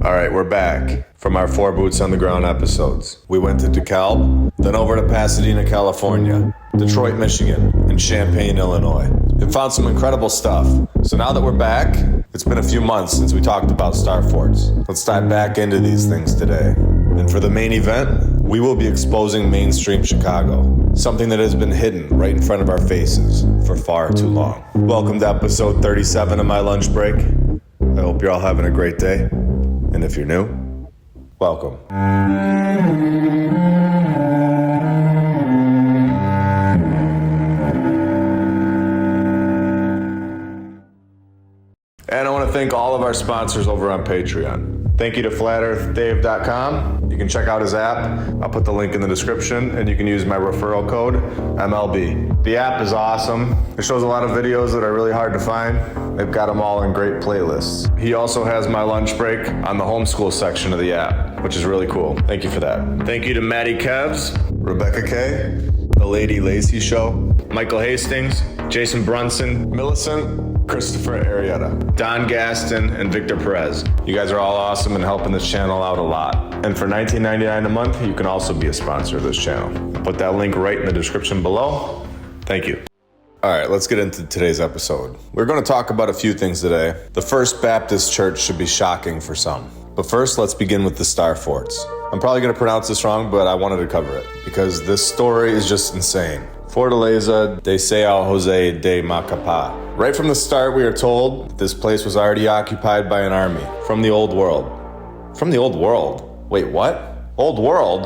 All right, we're back from our 4 Boots on the Ground episodes. We went to DeKalb, then over to Pasadena, California, Detroit, Michigan, and Champaign, Illinois, and found some incredible stuff. So now that we're back, it's been a few months since we talked about star forts. Let's dive back into these things today. And for the main event, we will be exposing mainstream Chicago, something that has been hidden right in front of our faces for far too long. Welcome to episode 37 of My Lunch Break. I hope you're all having a great day. And if you're new, welcome. And I want to thank all of our sponsors over on Patreon. Thank you to FlatEarthDave.com. You can check out his app. I'll put the link in the description, and you can use my referral code, MLB. The app is awesome. It shows a lot of videos that are really hard to find. They've got them all in great playlists. He also has My Lunch Break on the homeschool section of the app, which is really cool. Thank you for that. Thank you to Maddie Kevs, Rebecca K, The Lady Lacey Show, Michael Hastings, Jason Brunson, Millicent, Christopher Arietta, Don Gaston, and Victor Perez. You guys are all awesome and helping this channel out a lot. And for $19.99 a month, you can also be a sponsor of this channel. I'll put that link right in the description below. Thank you. All right, let's get into today's episode. We're going to talk about a few things today. The First Baptist Church should be shocking for some. But first, let's begin with the Star Forts. I'm probably going to pronounce this wrong, but I wanted to cover it because this story is just insane. Fortaleza de São José de Macapá. Right from the start, we are told that this place was already occupied by an army from the Old World. From the Old World? Wait, what? Old World?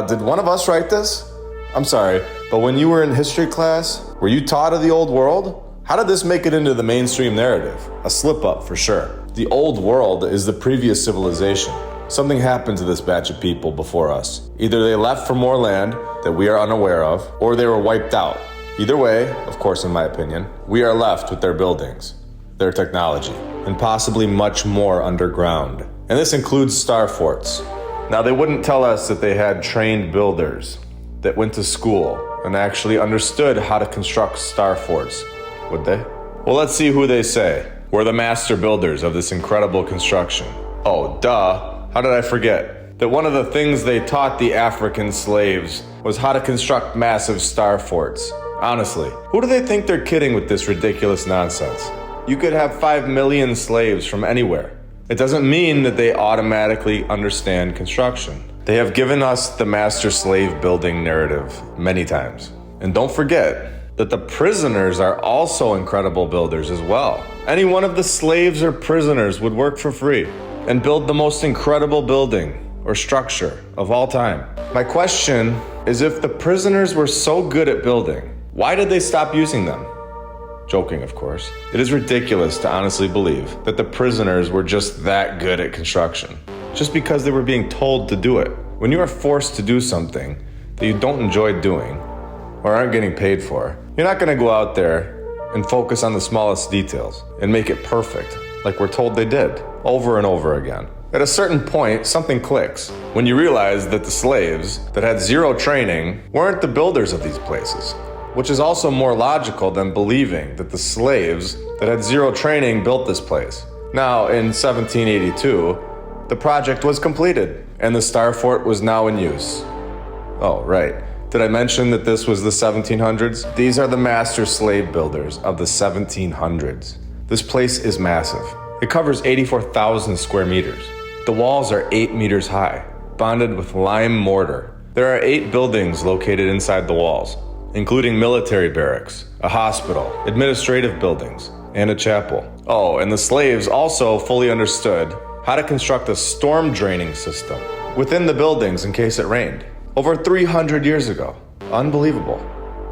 Did one of us write this? I'm sorry, but when you were in history class, were you taught of the Old World? How did this make it into the mainstream narrative? A slip-up for sure. The Old World is the previous civilization. Something happened to this batch of people before us. Either they left for more land that we are unaware of, or they were wiped out. Either way, of course in my opinion, we are left with their buildings, their technology, and possibly much more underground. And this includes star forts. Now they wouldn't tell us that they had trained builders that went to school and actually understood how to construct star forts, would they? Well, let's see who they say were the master builders of this incredible construction. Oh, duh. How did I forget that one of the things they taught the African slaves was how to construct massive star forts? Honestly, who do they think they're kidding with this ridiculous nonsense? You could have 5 million slaves from anywhere. It doesn't mean that they automatically understand construction. They have given us the master slave building narrative many times. And don't forget that the prisoners are also incredible builders as well. Any one of the slaves or prisoners would work for free and build the most incredible building or structure of all time. My question is, if the prisoners were so good at building, why did they stop using them? Joking, of course. It is ridiculous to honestly believe that the prisoners were just that good at construction, just because they were being told to do it. When you are forced to do something that you don't enjoy doing or aren't getting paid for, you're not gonna go out there and focus on the smallest details and make it perfect, like we're told they did, over and over again. At a certain point, something clicks when you realize that the slaves that had zero training weren't the builders of these places, which is also more logical than believing that the slaves that had zero training built this place. Now, in 1782, the project was completed and the Star Fort was now in use. Oh, right. Did I mention that this was the 1700s? These are the master slave builders of the 1700s. This place is massive. It covers 84,000 square meters. The walls are 8 meters high, bonded with lime mortar. There are 8 buildings located inside the walls, including military barracks, a hospital, administrative buildings, and a chapel. Oh, and the slaves also fully understood how to construct a storm draining system within the buildings in case it rained. Over 300 years ago. Unbelievable.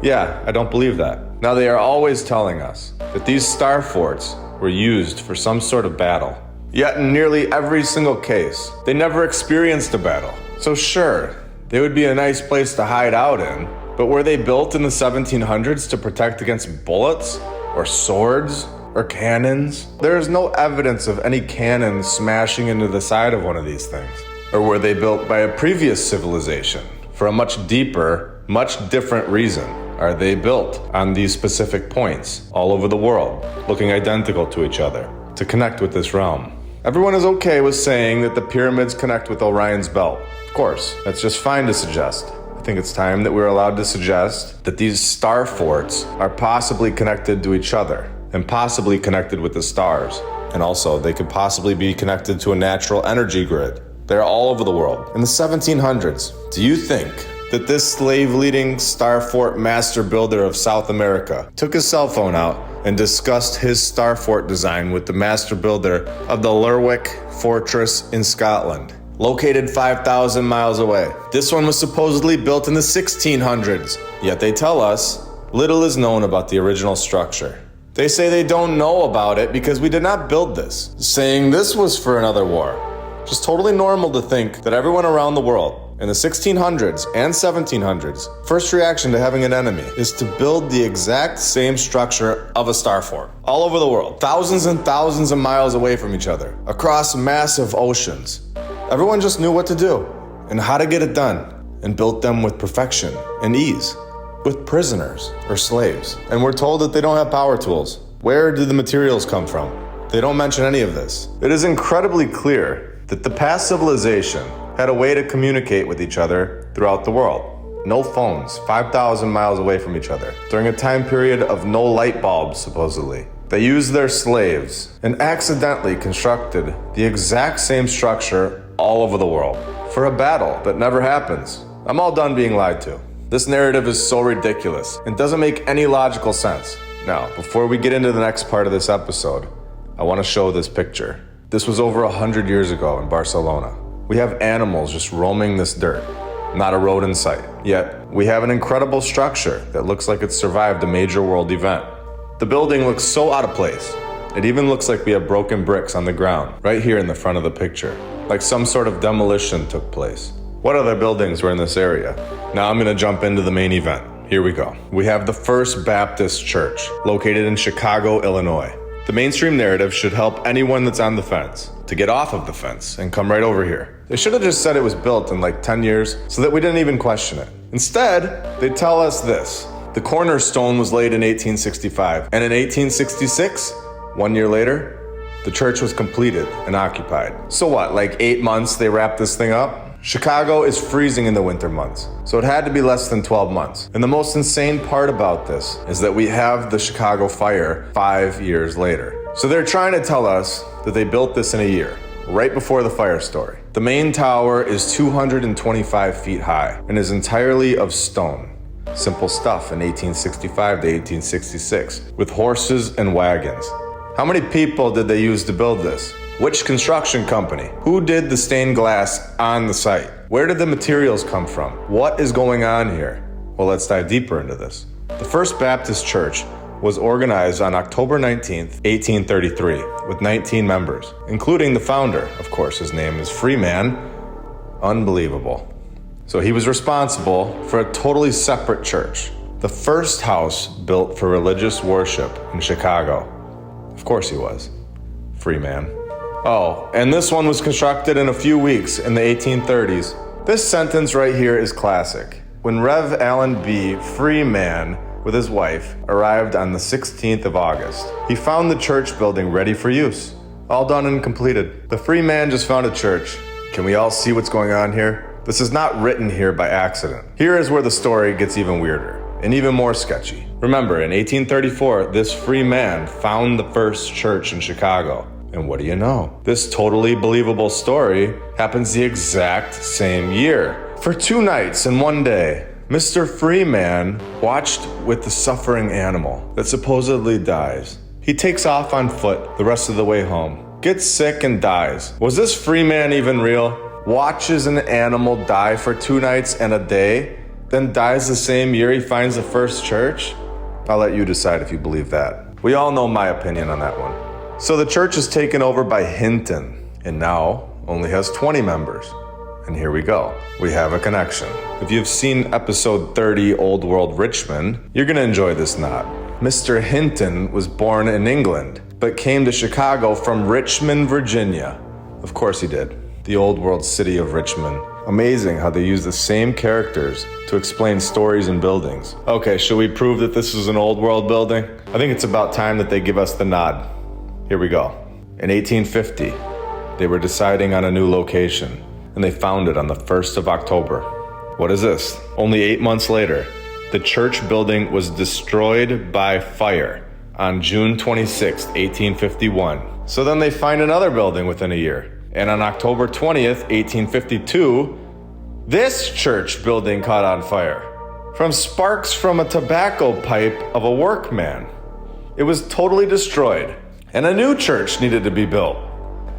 Yeah, I don't believe that. Now they are always telling us that these star forts were used for some sort of battle. Yet in nearly every single case, they never experienced a battle. So sure, they would be a nice place to hide out in, but were they built in the 1700s to protect against bullets or swords or cannons? There is no evidence of any cannons smashing into the side of one of these things. Or were they built by a previous civilization for a much deeper, much different reason? Are they built on these specific points all over the world, looking identical to each other, to connect with this realm? Everyone is okay with saying that the pyramids connect with Orion's belt. Of course, that's just fine to suggest. I think it's time that we're allowed to suggest that these star forts are possibly connected to each other and possibly connected with the stars. And also, they could possibly be connected to a natural energy grid. They're all over the world. In the 1700s, do you think that this slave-leading star fort master builder of South America took his cell phone out and discussed his star fort design with the master builder of the Lerwick Fortress in Scotland, located 5,000 miles away? This one was supposedly built in the 1600s, yet they tell us little is known about the original structure. They say they don't know about it because we did not build this, saying this was for another war. Just totally normal to think that everyone around the world in the 1600s and 1700s, first reaction to having an enemy is to build the exact same structure of a star fort. All over the world, thousands and thousands of miles away from each other, across massive oceans. Everyone just knew what to do and how to get it done, and built them with perfection and ease, with prisoners or slaves. And we're told that they don't have power tools. Where did the materials come from? They don't mention any of this. It is incredibly clear that the past civilization had a way to communicate with each other throughout the world. No phones, 5,000 miles away from each other, during a time period of no light bulbs, supposedly. They used their slaves and accidentally constructed the exact same structure all over the world for a battle that never happens. I'm all done being lied to. This narrative is so ridiculous and doesn't make any logical sense. Now, before we get into the next part of this episode, I want to show this picture. This was over 100 years ago in Barcelona. We have animals just roaming this dirt, not a road in sight. Yet, we have an incredible structure that looks like it's survived a major world event. The building looks so out of place. It even looks like we have broken bricks on the ground, right here in the front of the picture, like some sort of demolition took place. What other buildings were in this area? Now I'm gonna jump into the main event. Here we go. We have the First Baptist Church, located in Chicago, Illinois. The mainstream narrative should help anyone that's on the fence to get off of the fence and come right over here. They should have just said it was built in like 10 years so that we didn't even question it. Instead, they tell us this. The cornerstone was laid in 1865, and in 1866, 1 year later, the church was completed and occupied. So what, like 8 months they wrapped this thing up? Chicago is freezing in the winter months, so it had to be less than 12 months. And the most insane part about this is that we have the Chicago fire 5 years later. So they're trying to tell us that they built this in a year, right before the fire story. The main tower is 225 feet high and is entirely of stone. Simple stuff in 1865 to 1866, with horses and wagons. How many people did they use to build this? Which construction company? Who did the stained glass on the site? Where did the materials come from? What is going on here? Well, let's dive deeper into this. The First Baptist Church was organized on October 19th, 1833, with 19 members, including the founder. Of course, his name is Freeman. Unbelievable. So he was responsible for a totally separate church, the first house built for religious worship in Chicago. Of course he was. Freeman. Oh, and this one was constructed in a few weeks in the 1830s. This sentence right here is classic. When Rev. Allen B. Freeman, with his wife, arrived on the 16th of August, he found the church building ready for use. All done and completed. The Freeman just found a church. Can we all see what's going on here? This is not written here by accident. Here is where the story gets even weirder and even more sketchy. Remember, in 1834, this Freeman found the first church in Chicago. And what do you know? This totally believable story happens the exact same year. For 2 nights and 1 day, Mr. Freeman watched with the suffering animal that supposedly dies. He takes off on foot the rest of the way home, gets sick and dies. Was this Freeman even real? Watches an animal die for 2 nights and a day, then dies the same year he finds the first church? I'll let you decide if you believe that. We all know my opinion on that one. So the church is taken over by Hinton, and now only has 20 members. And here we go. We have a connection. If you've seen episode 30, Old World Richmond, you're gonna enjoy this knot. Mr. Hinton was born in England, but came to Chicago from Richmond, Virginia. Of course he did. The old world city of Richmond. Amazing how they use the same characters to explain stories and buildings. Okay, should we prove that this is an old world building? I think it's about time that they give us the nod. Here we go. In 1850, they were deciding on a new location, and they found it on the 1st of October. What is this? Only 8 months later, the church building was destroyed by fire on June 26, 1851. So then they find another building within a year. And on October 20th, 1852, this church building caught on fire from sparks from a tobacco pipe of a workman. It was totally destroyed, and a new church needed to be built.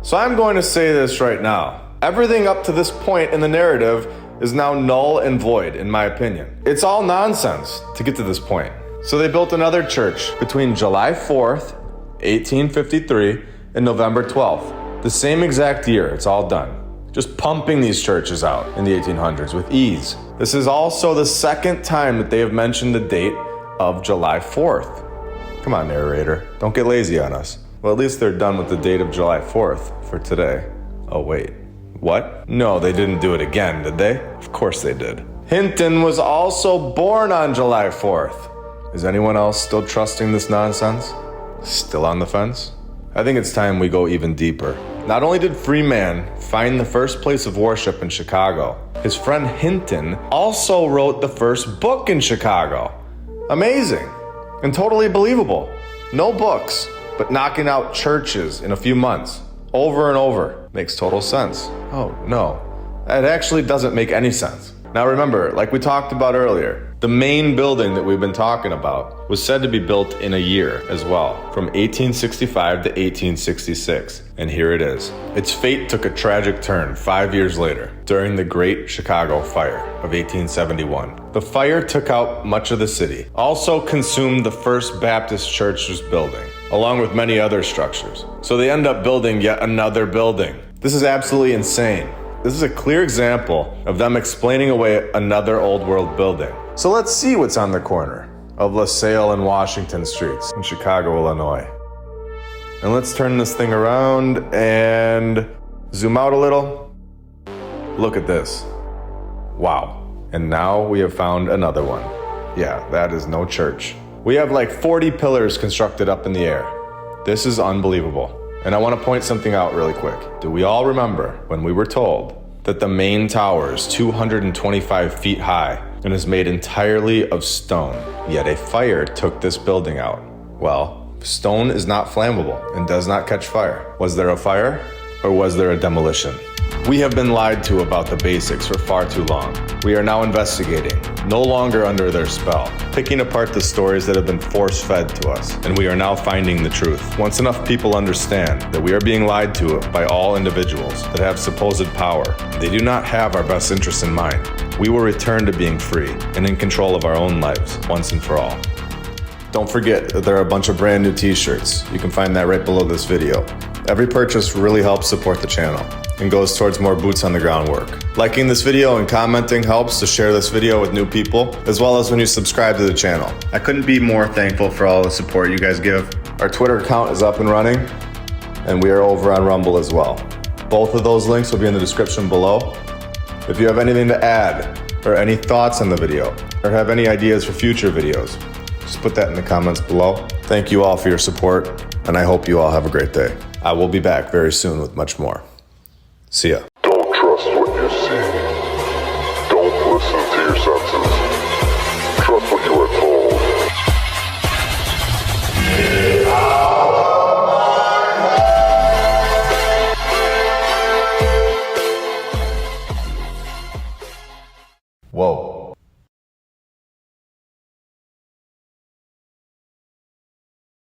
So I'm going to say this right now. Everything up to this point in the narrative is now null and void, in my opinion. It's all nonsense to get to this point. So they built another church between July 4th, 1853, and November 12th. The same exact year, it's all done. Just pumping these churches out in the 1800s with ease. This is also the second time that they have mentioned the date of July 4th. Come on, narrator, don't get lazy on us. Well, at least they're done with the date of July 4th for today. Oh, wait. What? No, they didn't do it again, did they? Of course they did. Hinton was also born on July 4th. Is anyone else still trusting this nonsense? Still on the fence? I think it's time we go even deeper. Not only did Freeman find the first place of worship in Chicago, his friend Hinton also wrote the first book in Chicago. Amazing and totally believable. No books, but knocking out churches in a few months, over and over. Makes total sense. Oh, no. It actually doesn't make any sense. Now remember, like we talked about earlier, the main building that we've been talking about was said to be built in a year as well, from 1865 to 1866. And here it is. Its fate took a tragic turn 5 years later, during the Great Chicago Fire of 1871. The fire took out much of the city, also consumed the First Baptist Church's building, along with many other structures. So they end up building yet another building. This is absolutely insane. This is a clear example of them explaining away another old world building. So let's see what's on the corner of LaSalle and Washington Streets in Chicago, Illinois. And let's turn this thing around and zoom out a little. Look at this. Wow. And now we have found another one. Yeah, that is no church. We have like 40 pillars constructed up in the air. This is unbelievable. And I want to point something out really quick. Do we all remember when we were told that the main tower is 225 feet high and is made entirely of stone, yet a fire took this building out? Well, stone is not flammable and does not catch fire. Was there a fire or was there a demolition? We have been lied to about the basics for far too long. We are now investigating, no longer under their spell, picking apart the stories that have been force-fed to us, and we are now finding the truth. Once enough people understand that we are being lied to by all individuals that have supposed power, they do not have our best interests in mind, we will return to being free and in control of our own lives once and for all. Don't forget that there are a bunch of brand new t-shirts. You can find that right below this video. Every purchase really helps support the channel and goes towards more boots on the ground work. Liking this video and commenting helps to share this video with new people, as well as when you subscribe to the channel. I couldn't be more thankful for all the support you guys give. Our Twitter account is up and running, and we are over on Rumble as well. Both of those links will be in the description below. If you have anything to add, or any thoughts on the video, or have any ideas for future videos, just put that in the comments below. Thank you all for your support, and I hope you all have a great day. I will be back very soon with much more. See ya. Don't trust what you see. Don't listen to your senses. Trust what you are told. Whoa.